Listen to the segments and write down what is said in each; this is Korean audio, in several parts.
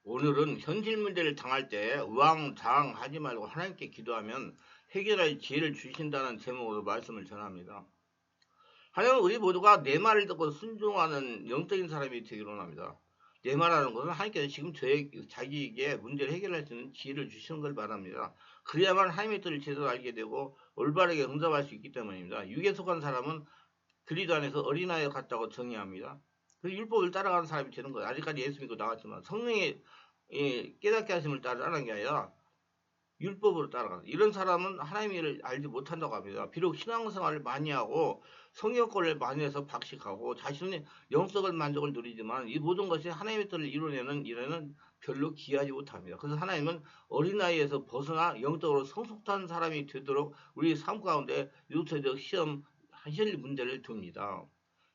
오늘은 현실 문제를 당할 때 우왕좌왕하지 말고 하나님께 기도하면 해결할 지혜를 주신다는 제목으로 말씀을 전합니다. 하나님은 우리 모두가 내 말을 듣고 순종하는 영적인 사람이 되기로 합니다. 내 말하는 것은 하나님께서 지금 자기에게 문제를 해결할 수 있는 지혜를 주시는 걸 말합니다. 그래야만 하나님의 뜻을 제대로 알게 되고 올바르게 응답할 수 있기 때문입니다. 육에 속한 사람은 그리스도 안에서 어린아이 같다고 정의합니다. 그 율법을 따라가는 사람이 되는 거예요. 아직까지 예수 믿고 나왔지만 성령의 깨닫게 하심을 따라가는 게 아니라 율법으로 따라가는 이런 사람은 하나님의 일을 알지 못한다고 합니다. 비록 신앙생활을 많이 하고 성경권을 많이 해서 박식하고 자신의 영적인 만족을 누리지만 이 모든 것이 하나님의 뜻을 이루내는 일에는 별로 기하지 못합니다. 그래서 하나님은 어린아이에서 벗어나 영적으로 성숙한 사람이 되도록 우리 삶 가운데 육체적 시험 현실 문제를 둡니다.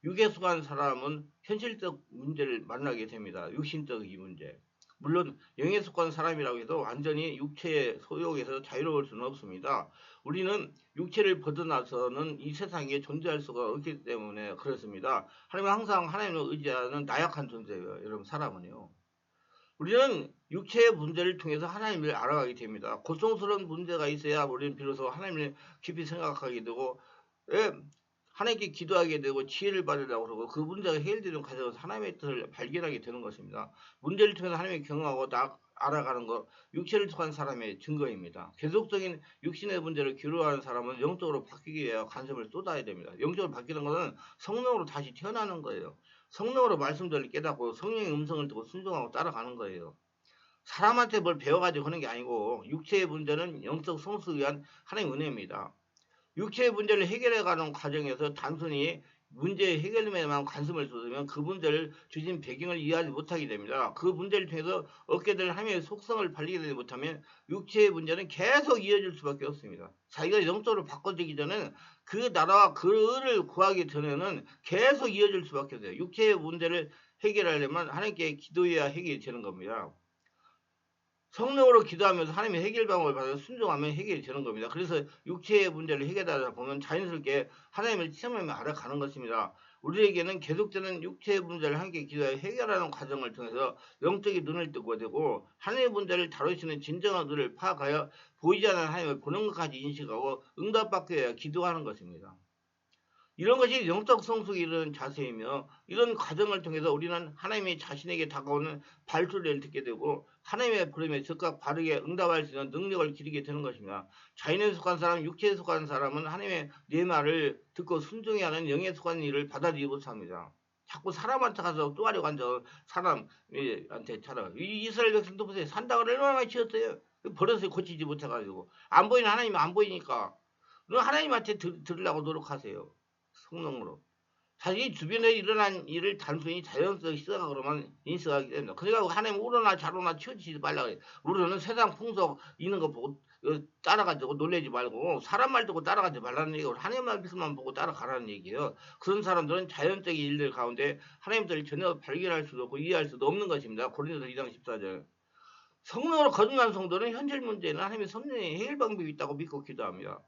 육에 속한 사람은 현실적 문제를 만나게 됩니다. 육신적 이 문제. 물론 영에 속한 사람이라고 해도 완전히 육체의 소욕에서 자유로울 수는 없습니다. 우리는 육체를 벗어나서는 이 세상에 존재할 수가 없기 때문에 그렇습니다. 하나님은 항상 하나님을 의지하는 나약한 존재예요. 여러분 사람은요. 우리는 육체의 문제를 통해서 하나님을 알아가게 됩니다. 고통스러운 문제가 있어야 우리는 비로소 하나님을 깊이 생각하게 되고 예, 하나님께 기도하게 되고 지혜를 받으려고 그러고 그 문제가 해결되는 과정에서 하나님의 뜻을 발견하게 되는 것입니다. 문제를 통해서 하나님을 경험하고 알아가는 것, 육체를 통한 사람의 증거입니다. 계속적인 육신의 문제를 괴로워하는 사람은 영적으로 바뀌기 위해 관심을 쏟아야 됩니다. 영적으로 바뀌는 것은 성령으로 다시 태어나는 거예요. 성령으로 말씀들을 깨닫고 성령의 음성을 듣고 순종하고 따라가는 거예요. 사람한테 뭘 배워가지고 하는 게 아니고 육체의 문제는 영적 성숙을 위한 하나님의 은혜입니다. 육체의 문제를 해결해가는 과정에서 단순히 문제 해결에만 관심을 쏟으면 그 문제를 주신 배경을 이해하지 못하게 됩니다. 그 문제를 통해서 얻게 될 하나님의 속성을 발견하지 되지 못하면 육체의 문제는 계속 이어질 수밖에 없습니다. 자기가 영적으로 바꿔지기 전에 그 나라와 그를 구하기 전에는 계속 이어질 수밖에 없어요. 육체의 문제를 해결하려면 하나님께 기도해야 해결이 되는 겁니다. 성령으로 기도하면서 하나님의 해결 방법을 받아서 순종하면 해결이 되는 겁니다. 그래서 육체의 문제를 해결하다 보면 자연스럽게 하나님을 체험하며 알아가는 것입니다. 우리에게는 계속되는 육체의 문제를 함께 기도해 해결하는 과정을 통해서 영적인 눈을 뜨고 되고 하나님의 문제를 다루시는 진정한 눈을 파악하여 보이지 않는 하나님을 보는 것까지 인식하고 응답받기 위해 기도하는 것입니다. 이런 것이 영적 성숙이 이르는 자세이며 이런 과정을 통해서 우리는 하나님이 자신에게 다가오는 발소리를 듣게 되고 하나님의 부름에 즉각 바르게 응답할 수 있는 능력을 기르게 되는 것입니다. 자연에 속한 사람, 육체에 속한 사람은 하나님의 내 말을 듣고 순종해야 하는 영에 속한 일을 받아들이지 못합니다. 자꾸 사람한테 가서 또하려고 앉아 사람한테 차려. 이스라엘 백성도 보세요. 산다고 얼마나 많이 치웠어요. 버릇을 고치지 못해가지고 안 보이는 하나님이 안 보이니까 하나님한테 들으려고 노력하세요. 성령으로. 자기 주변에 일어난 일을 단순히 자연스럽게 시각으로만 인식하기 때문에 그러니까 하나님 우러나 좌로나 치우치지 말라고 해요. 우리는 세상 풍속 있는 거 보고 따라가지고 놀래지 말고 사람 말 듣고 따라가지 말라는 얘기고 하나님 말씀만 보고 따라가라는 얘기예요. 그런 사람들은 자연적인 일들 가운데 하나님들을 전혀 발견할 수도 없고 이해할 수도 없는 것입니다. 고린도서 2장 14절. 성령으로 거듭난 성도는 현실 문제는 하나님의 성령의 해결 방법이 있다고 믿고 기도합니다.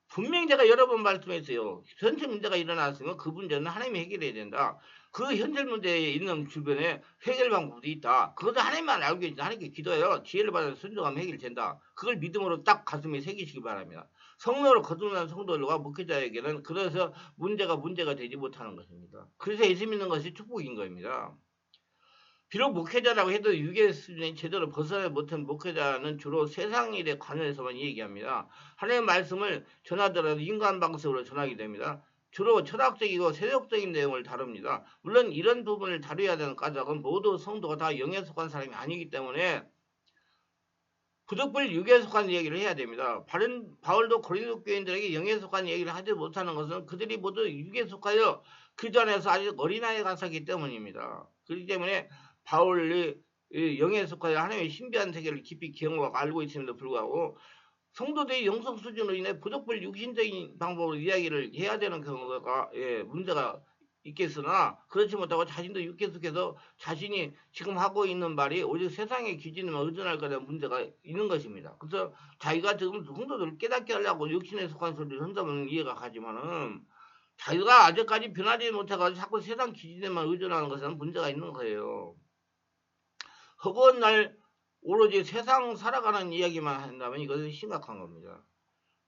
분명히 제가 여러 번 말씀했어요. 현실 문제가 일어났으면 그 문제는 하나님이 해결해야 된다. 그 현실 문제에 있는 주변에 해결 방법도 있다. 그것도 하나님만 알고 계신다. 하나님께 기도해요. 지혜를 받아서 순종하면 해결된다. 그걸 믿음으로 딱 가슴에 새기시기 바랍니다. 성령으로 거듭난 성도들과 목회자에게는 그래서 문제가 되지 못하는 것입니다. 그래서 예수 믿는 것이 축복인 겁니다. 비록 목회자라고 해도 유괴 수준의 제대로 벗어나지 못한 목회자는 주로 세상 일에 관여해서만 얘기합니다. 하나님의 말씀을 전하더라도 인간 방식으로 전하게 됩니다. 주로 철학적이고 세속적인 내용을 다룹니다. 물론 이런 부분을 다루어야 되는 까닭은 모두 성도가 다 영에 속한 사람이 아니기 때문에 부득불 육에 속한 얘기를 해야 됩니다. 바울도 고린도 교인들에게 영에 속한 얘기를 하지 못하는 것은 그들이 모두 육에 속하여 그 전에서 아직 어린아이 같았기 때문입니다. 그렇기 때문에 바울이 영에 속하여 하나님의 신비한 세계를 깊이 경험하고 알고 있음에도 불구하고 성도들의 영성 수준으로 인해 부득불 육신적인 방법으로 이야기를 해야 되는 경우가 문제가 있겠으나 그렇지 못하고 자신도 육계 속에서 자신이 지금 하고 있는 말이 오직 세상의 기준에만 의존할 거라는 문제가 있는 것입니다. 그래서 자기가 지금 성도들을 깨닫게 하려고 육신에 속한 소리를 한다면 이해가 가지만은 자기가 아직까지 변하지 못해가지고 자꾸 세상 기준에만 의존하는 것은 문제가 있는 거예요. 허구한 날 오로지 세상 살아가는 이야기만 한다면 이것은 심각한 겁니다.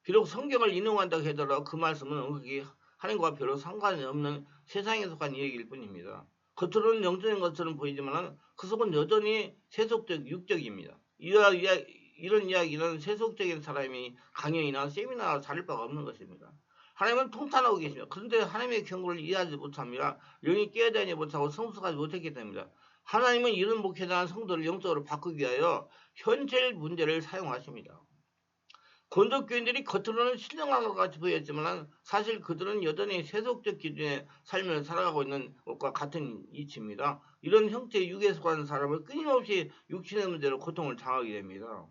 비록 성경을 인용한다고 하더라도 그 말씀은 그게 하나님과 별로 상관이 없는 세상에 속한 이야기일 뿐입니다. 겉으로는 영적인 것처럼 보이지만 그 속은 여전히 세속적, 육적입니다. 이런 이야기는 세속적인 사람이 강연이나 세미나가 다를 바가 없는 것입니다. 하나님은 통탄하고 계십니다. 그런데 하나님의 경고를 이해하지 못합니다. 영이 깨어다니지 못하고 성숙하지 못했기 때문입니다. 하나님은 이런 목회자나 성도를 영적으로 바꾸기 위하여 현실 문제를 사용하십니다. 건덕교인들이 겉으로는 신령한 것 같이 보였지만 사실 그들은 여전히 세속적 기준의 삶을 살아가고 있는 것과 같은 이치입니다. 이런 형태의 육에 속하는 사람은 끊임없이 육신의 문제로 고통을 당하게 됩니다.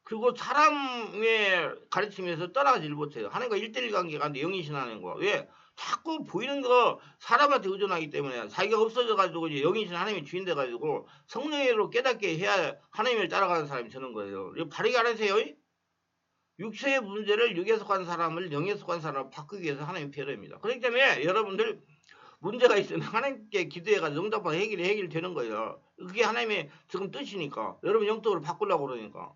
그리고 사람의 가르침에서 떠나가지 못해요. 하나님과 1대1 관계가 영이신 하나님과. 왜? 자꾸 보이는 거 사람한테 의존하기 때문에 자기가 없어져가지고 이제 영이신 하나님이 주인 돼가지고 성령으로 깨닫게 해야 하나님을 따라가는 사람이 되는 거예요. 이거 바르게 알아세요. 육체의 문제를 육에 속한 사람을 영에 속한 사람으로 바꾸기 위해서 하나님이 필요합니다. 그렇기 때문에 여러분들 문제가 있으면 하나님께 기도해가지고 응답하고 해결되는 거예요. 그게 하나님의 지금 뜻이니까. 여러분 영적으로 바꾸려고 그러니까.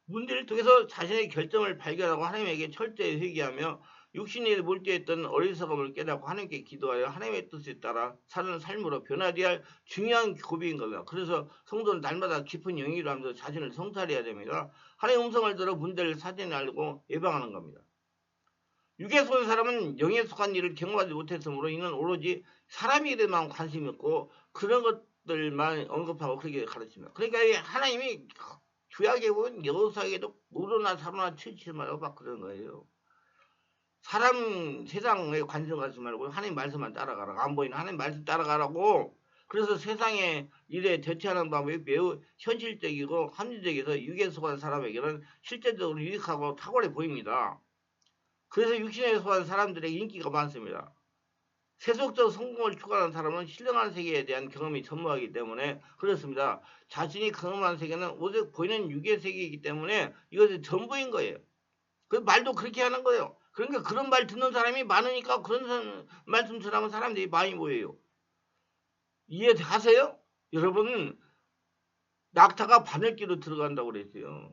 문제를 통해서 자신의 결정을 발견하고 하나님에게 철저히 회개하며 육신이 몰두했던 어리석음을 깨닫고 하나님께 기도하여 하나님의 뜻에 따라 사는 삶으로 변화되어야 할 중요한 고비인 겁니다. 그래서 성도는 날마다 깊은 영위로 하면서 자신을 성찰해야 됩니다. 하나님의 음성을 들어 문제를 사전에 알고 예방하는 겁니다. 육에 속한 사람은 영에 속한 일을 경험하지 못했으므로 이는 오로지 사람에 대해만 관심이 없고 그런 것들만 언급하고 그렇게 가르칩니다. 그러니까 하나님이 구약에 보면 여호수아에게도 무로나 사로나 치지 말고 막 그런 거예요. 사람 세상에 관심 갖지 말고 하나님 말씀만 따라가라. 안 보이는 하나님 말씀 따라가라고. 그래서 세상의 일에 대처하는 방법이 매우 현실적이고 합리적이어서 육에 속한 사람에게는 실제적으로 유익하고 탁월해 보입니다. 그래서 육신에 속한 사람들에게 인기가 많습니다. 세속적 성공을 추구하는 사람은 신령한 세계에 대한 경험이 전무하기 때문에 그렇습니다. 자신이 경험한 세계는 오직 보이는 육의 세계이기 때문에 이것이 전부인 거예요. 그 말도 그렇게 하는 거예요. 그러니까 그런 말 듣는 사람이 많으니까 그런 말씀 전하는 사람들이 많이 모여요. 이해하세요? 여러분 낙타가 바늘귀로 들어간다고 그랬어요.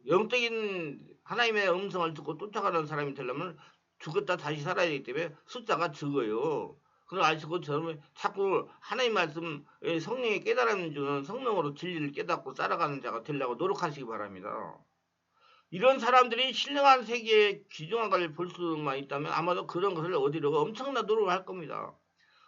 영적인 하나님의 음성을 듣고 쫓아가는 사람이 되려면 죽었다 다시 살아야 되기 때문에 숫자가 적어요. 그걸 아시고 저는 자꾸 하나님 말씀 성령의 깨달음을 주는 성령으로 진리를 깨닫고 살아가는 자가 되려고 노력하시기 바랍니다. 이런 사람들이 신령한 세계의 귀중한 것을 볼 수만 있다면 아마도 그런 것을 얻으려고 엄청난 노력을 할 겁니다.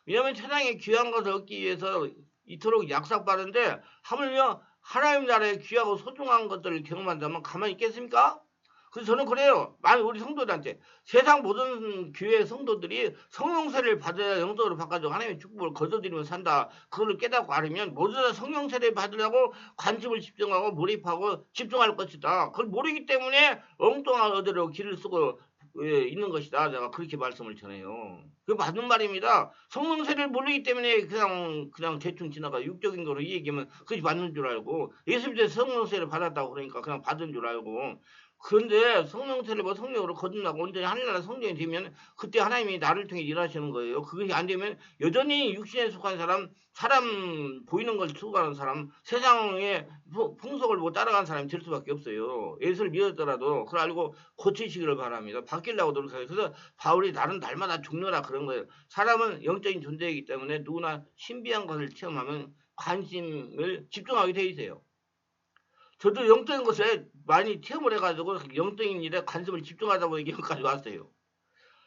왜냐하면 세상에 귀한 것을 얻기 위해서 이토록 약삭빠른데 하물며 하나님 나라의 귀하고 소중한 것들을 경험한다면 가만히 있겠습니까? 그래서 저는 그래요. 많은 우리 성도들한테 세상 모든 교회 성도들이 성령세를 받아야 영적으로 바꿔서 하나님의 축복을 거둬들이며 산다. 그걸 깨닫고 알으면 모두 다 성령세를 받으려고 관심을 집중하고 몰입하고 집중할 것이다. 그걸 모르기 때문에 엉뚱한 얻으려고 길을 쓰고 있는 것이다. 제가 그렇게 말씀을 전해요. 그 맞는 말입니다. 성령세를 모르기 때문에 그냥 대충 지나가 육적인 거로 이 얘기하면 그게 맞는 줄 알고 예수님께서 성령세를 받았다고 그러니까 그냥 받은 줄 알고 그런데 성령세를 성령으로 거듭나고 온전히 하늘나라 성령이 되면 그때 하나님이 나를 통해 일하시는 거예요. 그것이 안 되면 여전히 육신에 속한 사람 보이는 걸 추구하는 사람, 세상의 풍속을 못 따라가는 사람이 될 수밖에 없어요. 예수를 믿었더라도 그걸 알고 고치시기를 바랍니다. 바뀌려고 노력해요. 그래서 바울이 나는 날마다 죽느라 그런 거예요. 사람은 영적인 존재이기 때문에 누구나 신비한 것을 체험하면 관심을 집중하게 돼 있어요. 저도 영적인 것에 많이 체험을 해가지고 영적인 일에 관심을 집중하다 보니 여기까지 왔어요.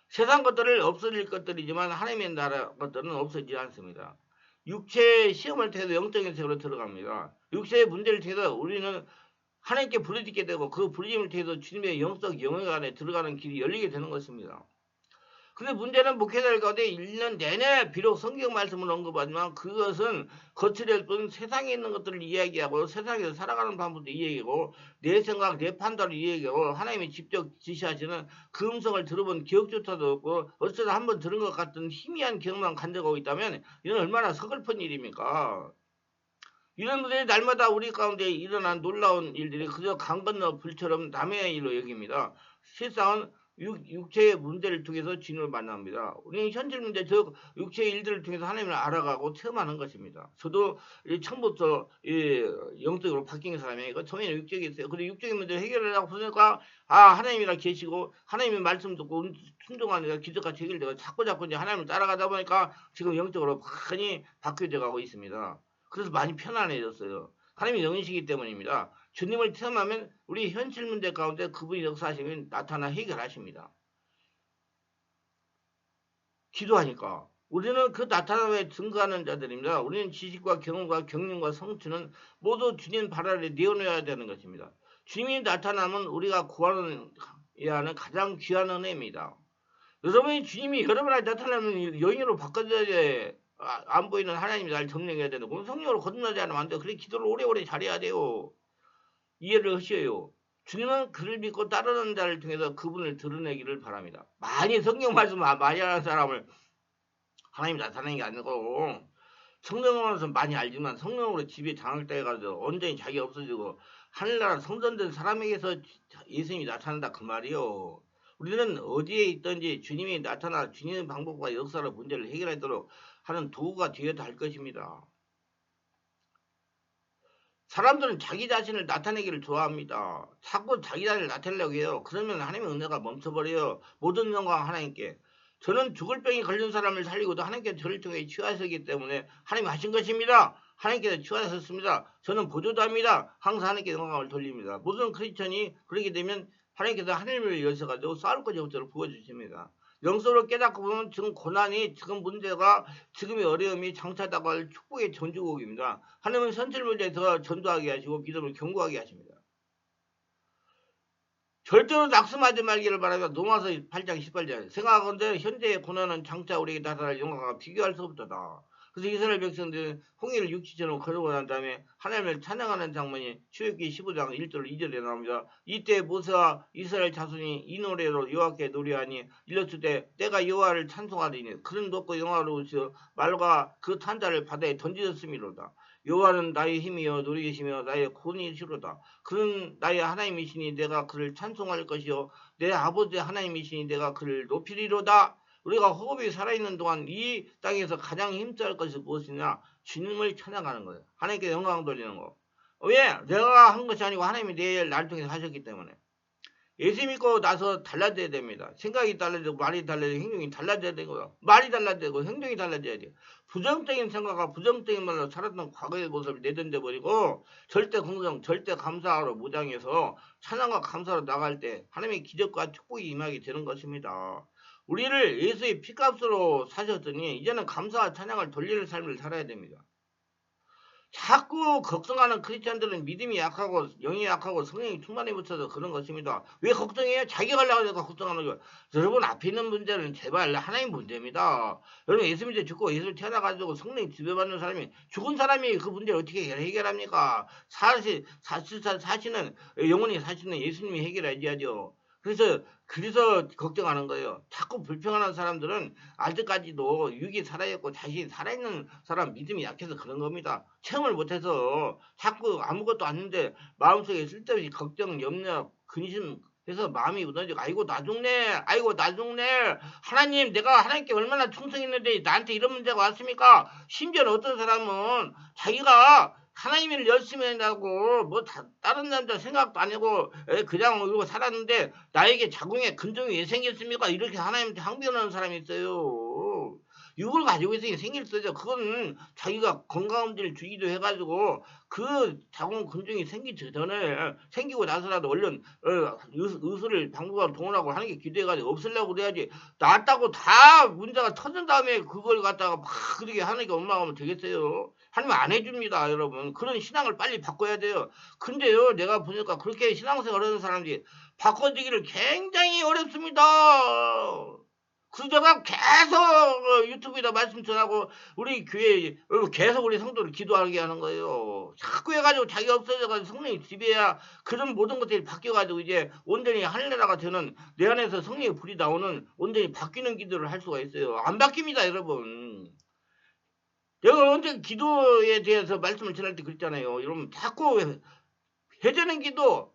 세상 것들을 없어질 것들이지만 하나님의 나라 것들은 없어지지 않습니다. 육체의 시험을 통해서 영적인 세계로 들어갑니다. 육체의 문제를 통해서 우리는 하나님께 부르짖게 되고 그 부르짖음을 통해서 주님의 영적 영역 안에 들어가는 길이 열리게 되는 것입니다. 근데 문제는 목회자들 가운데 1년 내내 비록 성경 말씀을 언급하지만 그것은 거칠을 뿐 세상에 있는 것들을 이야기하고 세상에서 살아가는 방법도 이야기하고 내 생각, 내 판단을 이야기하고 하나님이 직접 지시하시는 그 음성을 들어본 기억조차도 없고 어쩌다 한번 들은 것 같은 희미한 기억만 간직하고 있다면 이건 얼마나 서글픈 일입니까? 이런 분들이 날마다 우리 가운데 일어난 놀라운 일들이 그저 강 건너 불처럼 남의 일로 여깁니다. 실상은 육체의 문제를 통해서 주님을 만납니다. 우리는 현실 문제, 저 육체의 일들을 통해서 하나님을 알아가고 체험하는 것입니다. 저도 처음부터 영적으로 바뀐 사람이에요. 처음에는 육적이 있어요. 근데 육적인 문제 해결하려고 보니까 하나님이라 계시고 하나님의 말씀 듣고 순종하니까 기적같이 해결되고 자꾸 이제 하나님을 따라가다 보니까 지금 영적으로 많이 바뀌어져 가고 있습니다. 그래서 많이 편안해졌어요. 하나님이 영이시기 때문입니다. 주님을 체험하면 우리 현실 문제 가운데 그분이 역사하시면 나타나 해결하십니다. 기도하니까. 우리는 그 나타남에 증거하는 자들입니다. 우리는 지식과 경험과 경륜과 성취는 모두 주님 발 아래 내어놓아야 되는 것입니다. 주님이 나타나면 우리가 구하는 하는 가장 귀한 은혜입니다. 여러분이 주님이 여러분한테 나타나면 영으로 바꿔줘야 안 보이는 하나님이 날 점령해야 되는 거. 성령으로 거듭나지 않으면 안 돼요. 그래 기도를 오래오래 잘해야 돼요. 이해를 하셔요. 주님은 그를 믿고 따르는 자를 통해서 그분을 드러내기를 바랍니다. 많이 성경 말씀 많이 하는 사람을 하나님이 나타내는 게 아니고 성령으로서 많이 알지만 성령으로 집에 장악돼가지고 온전히 자기 없어지고 하늘나라 성전된 사람에게서 예수님이 나타난다 그 말이요. 우리는 어디에 있든지 주님이 나타나 주님의 방법과 역사로 문제를 해결하도록 하는 도구가 되어야 할 것입니다. 사람들은 자기 자신을 나타내기를 좋아합니다. 자꾸 자기 자신을 나타내려고 해요. 그러면 하나님의 은혜가 멈춰버려요. 모든 영광 하나님께. 저는 죽을 병이 걸린 사람을 살리고도 하나님께서 저를 통해 치유하셨기 때문에 하나님이 하신 것입니다. 하나님께서 치유하셨습니다. 저는 보조도 합니다. 항상 하나님께 영광을 돌립니다. 모든 크리스천이 그렇게 되면 하나님께서 하늘을 여셔가지고 싸울 것이 없도록 부어주십니다. 영적으로 깨닫고 보면 지금 고난이, 지금 문제가, 지금의 어려움이 장차다고 할 축복의 전주곡입니다. 하나님은 현실 문제에서 전도하게 하시고 믿음을 견고하게 하십니다. 절대로 낙심하지 말기를 바라며 로마서 8장 18절 생각하건대 현재의 고난은 장차 우리에게 나타날 영광과 비교할 수 없도다. 그래서 이스라엘 백성들은 홍해를 육지처럼 걸어고 난 다음에 하나님을 찬양하는 장면이 출애굽기 15장 1절 2절에 나옵니다. 이때 모세와 이스라엘 자손이 이 노래로 여호와께 노래하니 일렀을 때 때가 여호와를 찬송하리니 그는 높고 영화로우시어 말과 그 탄자를 바다에 던지셨음이로다. 여호와는 나의 힘이여 노리시며 나의 구원이시로다. 그는 나의 하나님이시니 내가 그를 찬송할 것이요 내 아버지의 하나님이시니 내가 그를 높이리로다. 우리가 호흡이 살아있는 동안 이 땅에서 가장 힘써야 할 것이 무엇이냐? 주님을 찬양하는 거예요. 하나님께 영광 돌리는 거. 왜? 내가 한 것이 아니고 하나님이 내일 날 통해서 하셨기 때문에. 예수 믿고 나서 달라져야 됩니다. 생각이 달라지고 말이 달라지고 행동이 달라져야 되고요. 말이 달라지고 행동이 달라져야 돼요. 부정적인 생각과 부정적인 말로 살았던 과거의 모습을 내던져 버리고 절대 긍정, 절대 감사로 무장해서 찬양과 감사로 나갈 때 하나님의 기적과 축복이 임하게 되는 것입니다. 우리를 예수의 피값으로 사셨더니 이제는 감사와 찬양을 돌리는 삶을 살아야 됩니다. 자꾸 걱정하는 크리스찬들은 믿음이 약하고 영이 약하고 성령이 충만히 붙어서 그런 것입니다. 왜 걱정해요? 자기가 하려고 해서 걱정하는 거예요. 여러분 앞에 있는 문제는 제발 하나님 문제입니다. 여러분 예수 믿어 죽고 예수 태어나가지고 성령 지배받는 사람이 죽은 사람이 그 문제를 어떻게 해결합니까? 사실은 영원히 사시는 예수님이 해결해야죠. 그래서 걱정하는 거예요. 자꾸 불평하는 사람들은 아직까지도 육이 살아있고 자신이 살아있는 사람 믿음이 약해서 그런 겁니다. 체험을 못해서 자꾸 아무것도 없는데 마음속에 쓸데없이 걱정, 염려, 근심 해서 마음이 무너지고 아이고 나 죽네 하나님 내가 하나님께 얼마나 충성했는데 나한테 이런 문제가 왔습니까? 심지어 어떤 사람은 자기가 하나님을 열심히 한다고 다른 남자 생각도 아니고 그냥 이러고 살았는데 나에게 자궁에 근종이 왜 생겼습니까? 이렇게 하나님한테 항변하는 사람이 있어요. 육을 가지고 있으니 생길 수죠. 그건 자기가 건강검진을 주기도 해가지고 그 자궁 근종이 생기기 전에 생기고 나서라도 얼른 의술을 방법을 동원하고 하는 게 기도해가지고 없애려고 그래야지. 낫다고 다 문제가 터진 다음에 그걸 갖다가 막 그렇게 하는 게 엉망하면 되겠어요. 하나님 안 해줍니다, 여러분. 그런 신앙을 빨리 바꿔야 돼요. 근데요, 내가 보니까 그렇게 신앙생활 하는 사람들이 바꿔주기를 굉장히 어렵습니다. 그래서 제가 계속 유튜브에다 말씀 전하고 우리 교회에 계속 우리 성도를 기도하게 하는 거예요. 자꾸 해가지고 자기 없어져가지고 성령이 지배해야 그런 모든 것들이 바뀌어가지고 이제 온전히 하늘나라가 되는 내 안에서 성령의 불이 나오는 온전히 바뀌는 기도를 할 수가 있어요. 안 바뀝니다, 여러분. 내가 언제 기도에 대해서 말씀을 전할 때 그랬잖아요. 여러분 자꾸 해제는 기도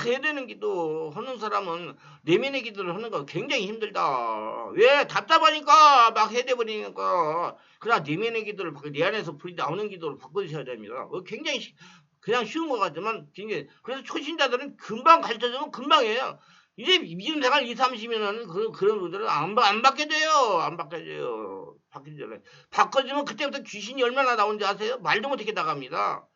해야 되는 기도 하는 사람은 내면의 기도를 하는 거 굉장히 힘들다. 왜? 답답하니까 막 해대버리니까. 그러나 내면의 기도를 내 안에서 불이 나오는 기도를 바꾸셔야 됩니다. 굉장히 그냥 쉬운 것 같지만 굉장히 그래서 초신자들은 금방 가르쳐주면 금방 해요. 이제 믿음 생활 2, 30년은 그런 분들은 안 받게 돼요. 안 받게 돼요. 바뀌기 전에. 바꿔주면 그때부터 귀신이 얼마나 나오는지 아세요? 말도 못하게 나갑니다.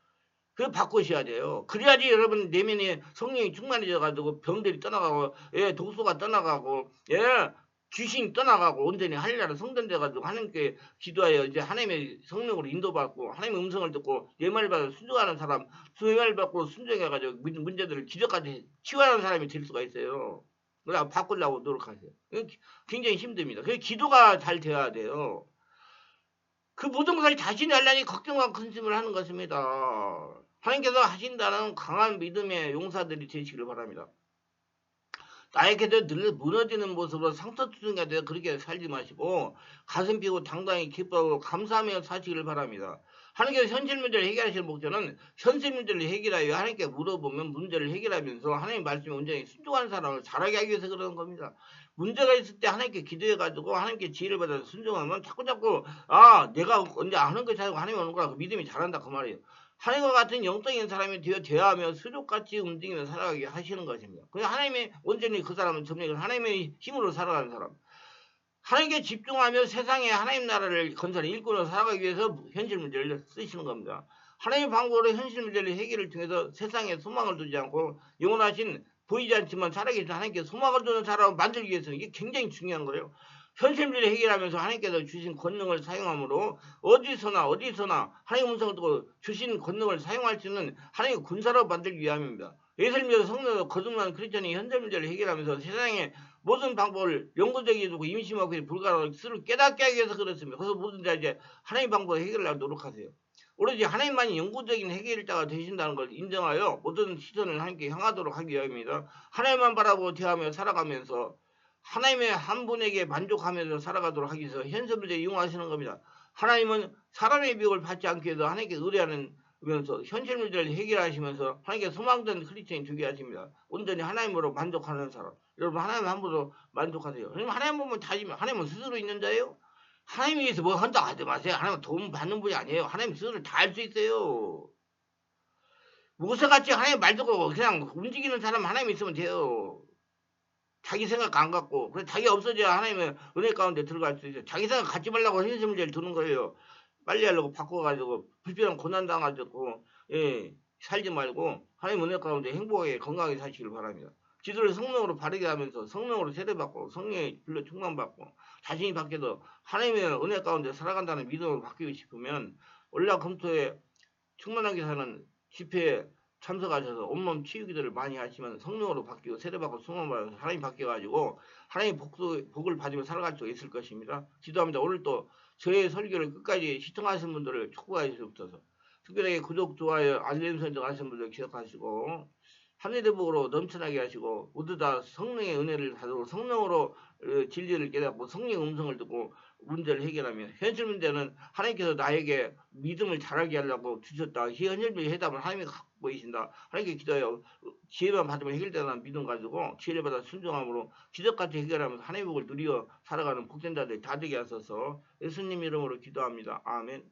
그걸 바꾸셔야 돼요. 그래야지 여러분 내면에 성령이 충만해져가지고 병들이 떠나가고, 예, 독소가 떠나가고, 예, 귀신이 떠나가고, 온전히 하늘나라 성전 돼가지고 하나님께 기도하여 이제 하나님의 성령으로 인도받고, 하나님의 음성을 듣고, 내 말 받아 순종하는 사람, 내 말 받고 순종해가지고 문제들을 기적까지 치유하는 사람이 될 수가 있어요. 그래, 바꾸려고 노력하세요. 굉장히 힘듭니다. 그 기도가 잘 돼야 돼요. 그 모든 것을 자신이 하려니 걱정과 근심을 하는 것입니다. 하나님께서 하신다는 강한 믿음의 용사들이 되시길 바랍니다. 나에게도 늘 무너지는 모습으로 상처투성이가 되어 그렇게 살지 마시고 가슴 피고 당당히 기뻐하고 감사하며 사시길 바랍니다. 하나님께서 현실 문제를 해결하실 목적은 현실 문제를 해결하여 하나님께 물어보면 문제를 해결하면서 하나님 말씀에 온전히 순종하는 사람을 잘하게 하기 위해서 그러는 겁니다. 문제가 있을 때 하나님께 기도해가지고 하나님께 지혜를 받아서 순종하면 자꾸 내가 언제 아는 것이 아니고 하나님이 오는 거라 그 믿음이 잘한다 그 말이에요. 하나님과 같은 영적인 사람이 되어 대하며 수족같이 움직이며 살아가게 하시는 것입니다. 그래서 하나님의 온전히 그 사람은 점령을 하나님의 힘으로 살아가는 사람. 하나님께 집중하며 세상에 하나님 나라를 건설해 일꾼으로 살아가기 위해서 현실 문제를 쓰시는 겁니다. 하나님의 방법으로 현실 문제를 해결을 통해서 세상에 소망을 두지 않고 영원하신 보이지 않지만 살아계신 하나님께 소망을 두는 사람을 만들기 위해서는 이게 굉장히 중요한 거예요. 현실 문제를 해결하면서 하나님께서 주신 권능을 사용함으로 어디서나 하나님의 음성을 듣고 주신 권능을 사용할 수 있는 하나님의 군사로 만들기 위함입니다. 예수를 믿어 성령으로 거듭난 크리스천이 현실 문제를 해결하면서 세상에 모든 방법을 영구적이게 두고 임심하고 불가능한 것을 깨닫게 하기 위해서 그렇습니다. 그래서 모든 자 이제 하나님 방법을 해결하려고 노력하세요. 오로지 하나님만이 영구적인 해결자가 되신다는 걸 인정하여 모든 시선을 하나님께 향하도록 하기 위함입니다. 하나님만 바라보고 대하며 살아가면서 하나님의 한 분에게 만족하면서 살아가도록 하기 위해서 현실 문제에 이용하시는 겁니다. 하나님은 사람의 비용을 받지 않기 위해서 하나님께 의뢰하면서 현실 문제를 해결하시면서 하나님께 소망된 크리스천이 되게 하십니다. 온전히 하나님으로 만족하는 사람. 여러분 하나님 한 분으로 만족하세요. 하나님 보면 다지면 하나님은 스스로 있는 자예요. 하나님 위해서 뭐 한다 하지 마세요. 하나님은 도움 받는 분이 아니에요. 하나님 스스로 다 할 수 있어요. 모세같이 하나님 말 듣고 그냥 움직이는 사람 하나님 있으면 돼요. 자기 생각 안 갖고 그래 자기 없어져야 하나님의 은혜 가운데 들어갈 수 있어요. 자기 생각 갖지 말라고 현실 문제를 두는 거예요. 빨리 하려고 바꿔가지고 불필요한 고난 당하고 살지 말고 하나님 은혜 가운데 행복하게 건강하게 사시길 바랍니다. 기도를 성령으로 바르게 하면서 성령으로 세례받고 성령의 불로 충만받고 자신이 바뀌어도 하나님의 은혜 가운데 살아간다는 믿음으로 바뀌고 싶으면 올라금토에 충만하게 사는 집회에 참석하셔서 온몸 치유 기도를 많이 하시면 성령으로 바뀌고 세례받고 성령받아서 하나님 바뀌어가지고 하나님 복을 받으며 살아갈 수 있을 것입니다. 기도합니다. 오늘 또 저의 설교를 끝까지 시청하신 분들을 축복하시옵소서. 특별하게 구독, 좋아요, 알림 설정하신 분들 기억하시고 하늘의 복으로 넘쳐나게 하시고 모두 다 성령의 은혜를 받고 성령으로 진리를 깨닫고 성령의 음성을 듣고 문제를 해결하며 현실 문제는 하나님께서 나에게 믿음을 자라게 하려고 주셨다. 현실 해답을 하나님이 갖고 계신다. 하나님께 기도하여 지혜만 받으면 해결된다는 믿음 가지고 지혜를 받아 순종함으로 기적같이 해결하면서 하나님의 복을 누리어 살아가는 복된 자들이 다 되게 하소서. 예수님 이름으로 기도합니다. 아멘.